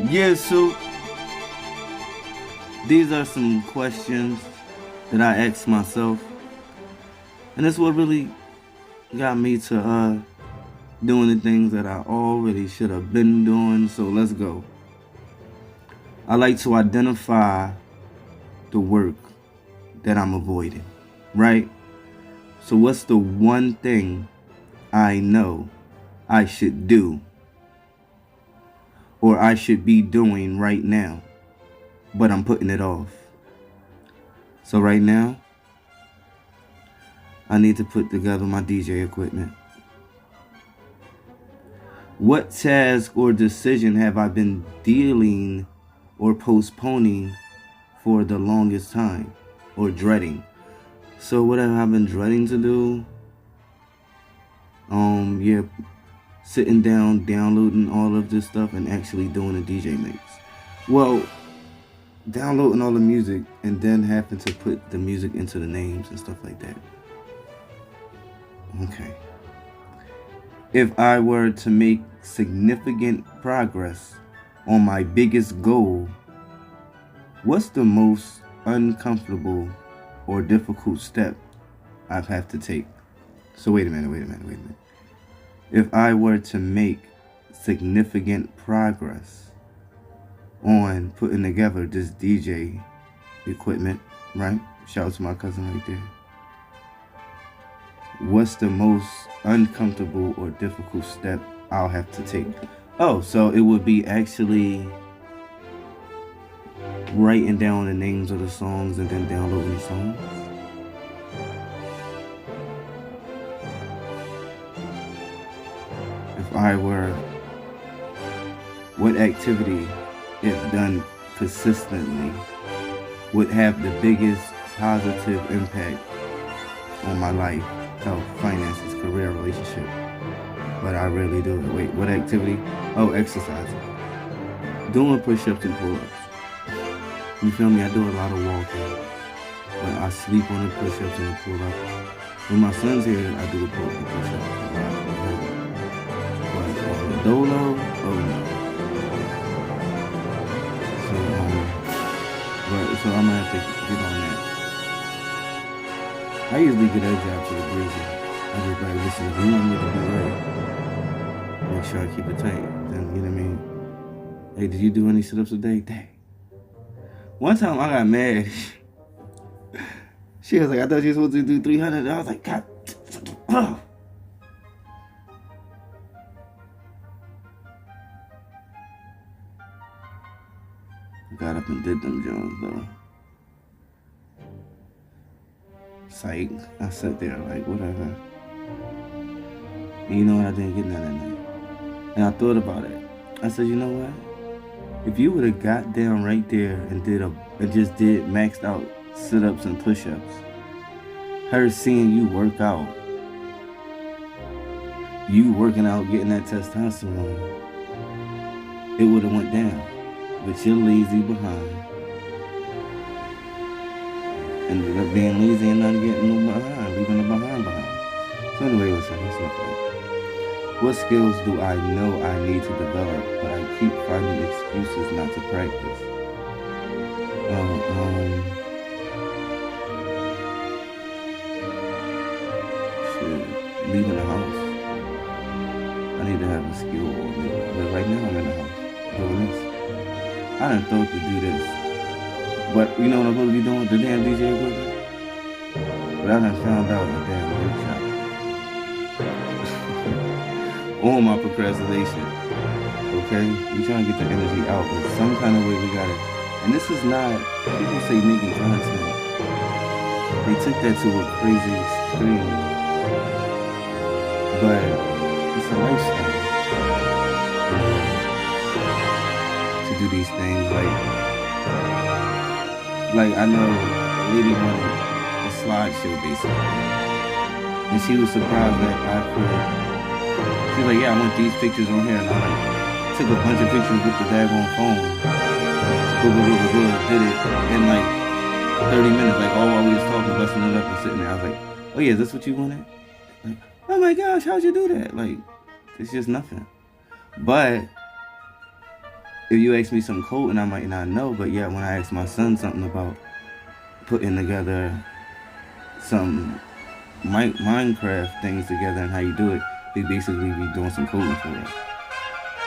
Yeah, so these are some questions that I asked myself, and that's what really got me to doing the things that I already should have been doing. So let's go. I like to identify the work that I'm avoiding, right? So what's the one thing I know I should do or I should be doing right now, but I'm putting it off? So right now, I need to put together my DJ equipment. What task or decision have I been dealing or postponing for the longest time or dreading? So what have I been dreading to do? Yeah, sitting down, downloading all of this stuff and actually doing a DJ mix. Well, downloading all the music and then having to put the music into the names and stuff like that. Okay. If I were to make significant progress on my biggest goal, what's the most uncomfortable or difficult step I've had to take? So wait a minute. If I were to make significant progress on putting together this DJ equipment, right? Shout out to my cousin right there. What's the most uncomfortable or difficult step I'll have to take? Oh, so it would be actually writing down the names of the songs and then downloading the songs. If I were, what activity, if done consistently, would have the biggest positive impact on my life, health, finances, career, relationship? But I rarely do it. Wait, what activity? Oh, exercising. Doing push-ups and pull-ups. You feel me? I do a lot of walking. But I sleep on the push-ups and the pull-ups. When my son's here, I do the push-ups. But on the dolo, oh no. So I'm gonna have to get on that. I usually get that job to the breezy. I just like, listen, if you want me to do right, make sure I keep it tight. Then, you know what I mean? Hey, did you do any sit-ups today? Dang. One time I got mad. She was like, I thought you were supposed to do 300. I was like, God. Oh. Got up and did them Jones though. Psych. I sat there like, whatever. And you know what? I didn't get none that night. And I thought about it. I said, you know what? If you would have got down right there and just did maxed out sit-ups and push-ups, her seeing you work out, you working out, getting that testosterone, it would have went down. But you're lazy behind. Ended up being lazy and not getting no behind, leaving the behind. So anyway, listen, that's not that. What skills do I know I need to develop, but I keep finding excuses not to practice? Shit, leaving the house. I need to have a skill on me. But right now I'm in the house doing this. I done thought to do this. But you know what I'm supposed to be doing? The damn DJ equipment? But I done found out the damn workshop. On my procrastination. Okay? We trying to get the energy out, but some kind of way we got it. And this is not, people say making content. They took that to a crazy extreme. But it's a lifestyle. To do these things, like I know a lady wanted a slideshow basically, and she was surprised that I could. She was like, yeah, I want these pictures on here, and I took a bunch of pictures with the daggone phone, did it in like 30 minutes, like all while we was talking, busting it up and sitting there. I was like, oh yeah, is this what you wanted? Like, oh my gosh, how'd you do that? Like, it's just nothing. But if you ask me something cold and I might not know, but yeah, when I ask my son something about putting together some Minecraft things together and how you do it, he basically be doing some coding for it.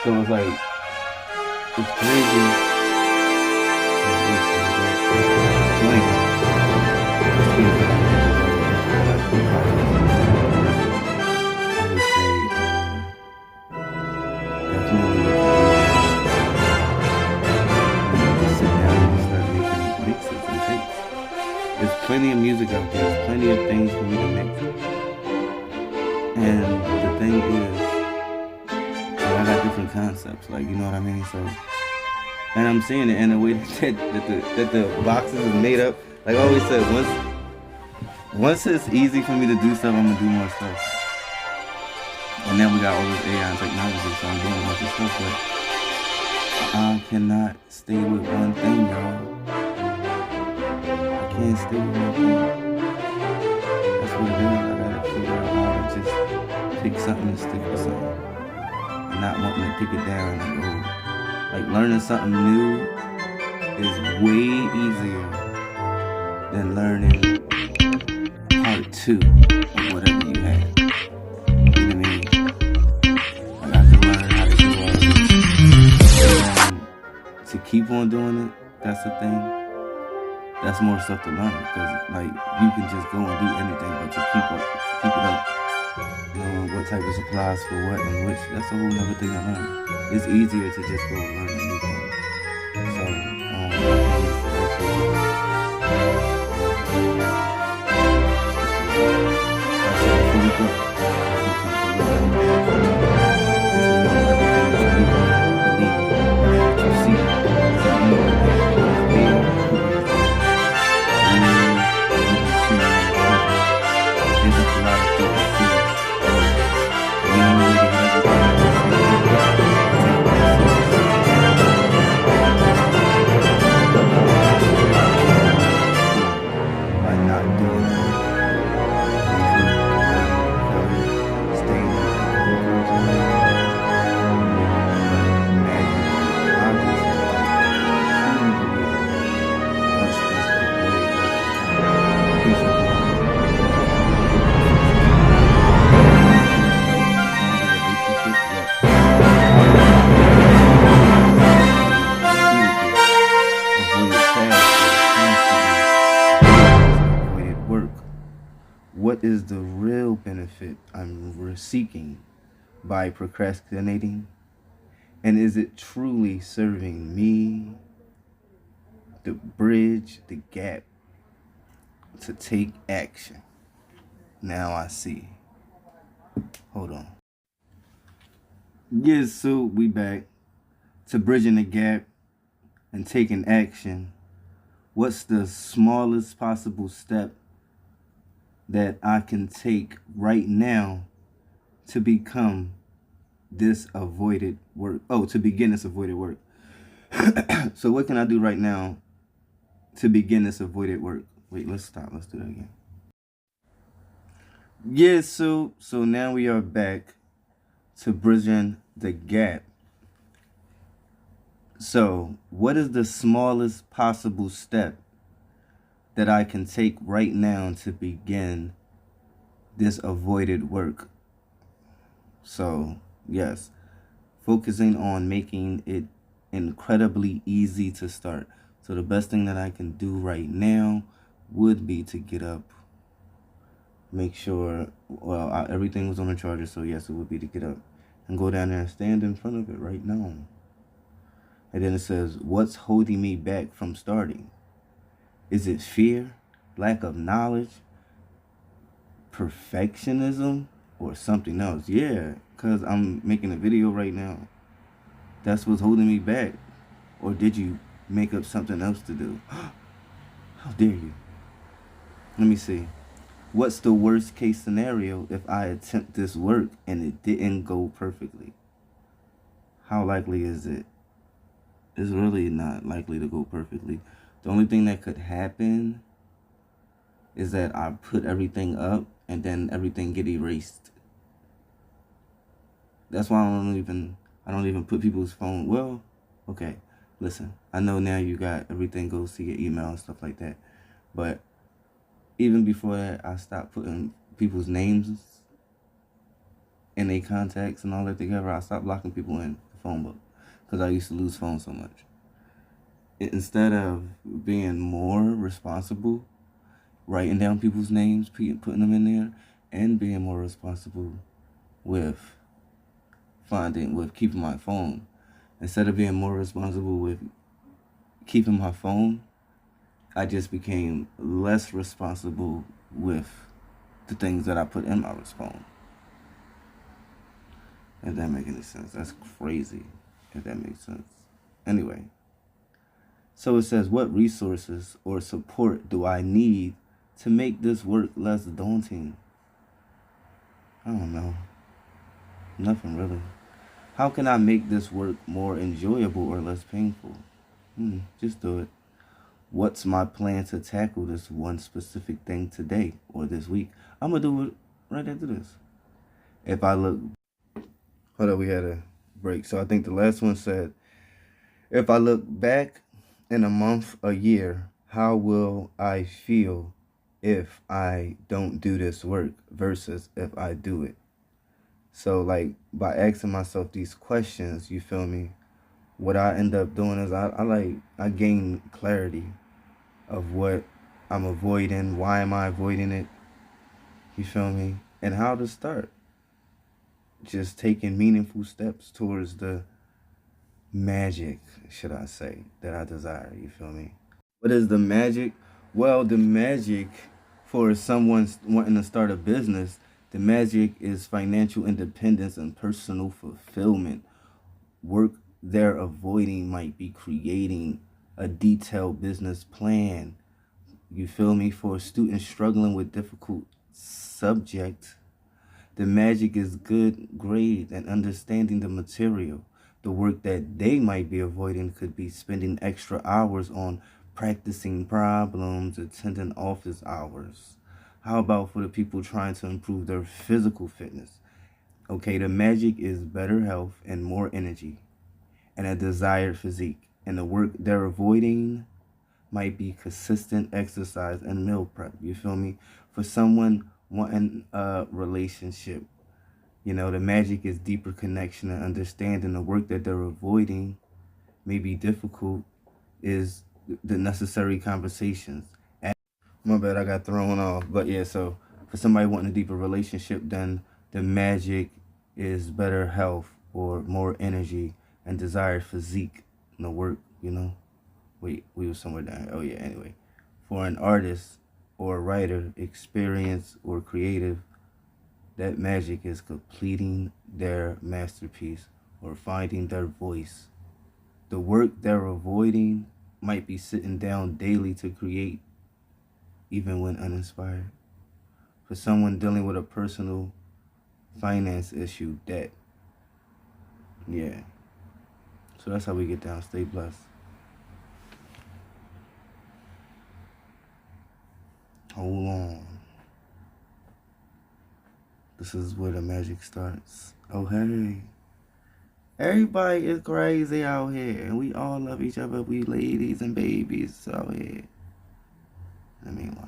So it's like, it's crazy. So there's plenty of music out there. There's plenty of things for me to mix. And the thing is, I got different concepts. Like, you know what I mean? So, and I'm seeing it in a way that the boxes are made up. Like I always said, once it's easy for me to do stuff, I'm gonna do more stuff. And then we got all this AI and technology, so I'm doing a bunch of stuff. But I cannot stay with one thing, y'all. Can't stay with one thing. That's what it is. I gotta figure out how to just pick something and stick with something. And not wanting to pick it down. Like learning something new is way easier than learning part 2 of whatever you had. You know what I mean? Like I have to learn how to do all of this. And to keep on doing it, that's the thing. That's more stuff to learn, because like you can just go and do anything, but to keep it up, what type of supplies for what and which, that's a whole nother thing to learn. It's easier to just go and learn a new thing. So before we go, what is the real benefit I'm seeking by procrastinating? And is it truly serving me, the bridge, the gap, to take action? Now I see. Hold on. Yes, so we back to bridging the gap and taking action. What's the smallest possible step that I can take right now to become this avoided work? Oh, to begin this avoided work. So what can I do right now to begin this avoided work? Wait, let's stop. Let's do that again. Yeah, so now we are back to bridging the gap. So what is the smallest possible step that I can take right now to begin this avoided work? So yes, focusing on making it incredibly easy to start. So the best thing that I can do right now would be to get up, make sure, everything was on the charger, so yes, it would be to get up and go down there and stand in front of it right now. And then it says, what's holding me back from starting? Is it fear, lack of knowledge, perfectionism, or something else? Yeah, because I'm making a video right now. That's what's holding me back. Or did you make up something else to do? How dare you? Let me see. What's the worst case scenario if I attempt this work and it didn't go perfectly? How likely is it? It's really not likely to go perfectly. The only thing that could happen is that I put everything up and then everything get erased. That's why I don't even put people's phone. Well, Okay, listen, I know now you got everything goes to your email and stuff like that, but even before that, I stopped putting people's names and their contacts and all that together. I stopped locking people in the phone book because I used to lose phones so much. Instead of being more responsible, writing down people's names, putting them in there, and being more responsible with keeping my phone. Instead of being more responsible with keeping my phone, I just became less responsible with the things that I put in my phone. If that makes any sense. That's crazy. If that makes sense. Anyway. So it says, what resources or support do I need to make this work less daunting? I don't know. Nothing really. How can I make this work more enjoyable or less painful? Just do it. What's my plan to tackle this one specific thing today or this week? I'm going to do it right after this. If I look... Hold up, we had a break. So I think the last one said, if I look back in a month, a year, how will I feel if I don't do this work versus if I do it? So like by asking myself these questions, you feel me? What I end up doing is I gain clarity of what I'm avoiding, why am I avoiding it? You feel me? And how to start. Just taking meaningful steps towards the magic, should I say, that I desire. You feel me? What is the magic? Well, the magic for someone wanting to start a business, the magic is financial independence and personal fulfillment. Work they're avoiding might be creating a detailed business plan. You feel me? For a student struggling with difficult subject, the magic is good grades and understanding the material. The work that they might be avoiding could be spending extra hours on practicing problems, attending office hours. How about for the people trying to improve their physical fitness? Okay, the magic is better health and more energy and a desired physique. And the work they're avoiding might be consistent exercise and meal prep. You feel me? For someone wanting a relationship, you know, the magic is deeper connection and understanding. The work that they're avoiding may be difficult is the necessary conversations. My bad, I got thrown off. But yeah, so for somebody wanting a deeper relationship, then the magic is better health or more energy and desired physique in the work, you know? Wait, we were somewhere down here. Oh yeah, anyway. For an artist or a writer, experience or creative, that magic is completing their masterpiece or finding their voice. The work they're avoiding might be sitting down daily to create, even when uninspired. For someone dealing with a personal finance issue, debt. Yeah. So that's how we get down. Stay blessed. Hold on. This is where the magic starts. Oh, hey. Everybody is crazy out here, and we all love each other. We ladies and babies out here. I mean, what?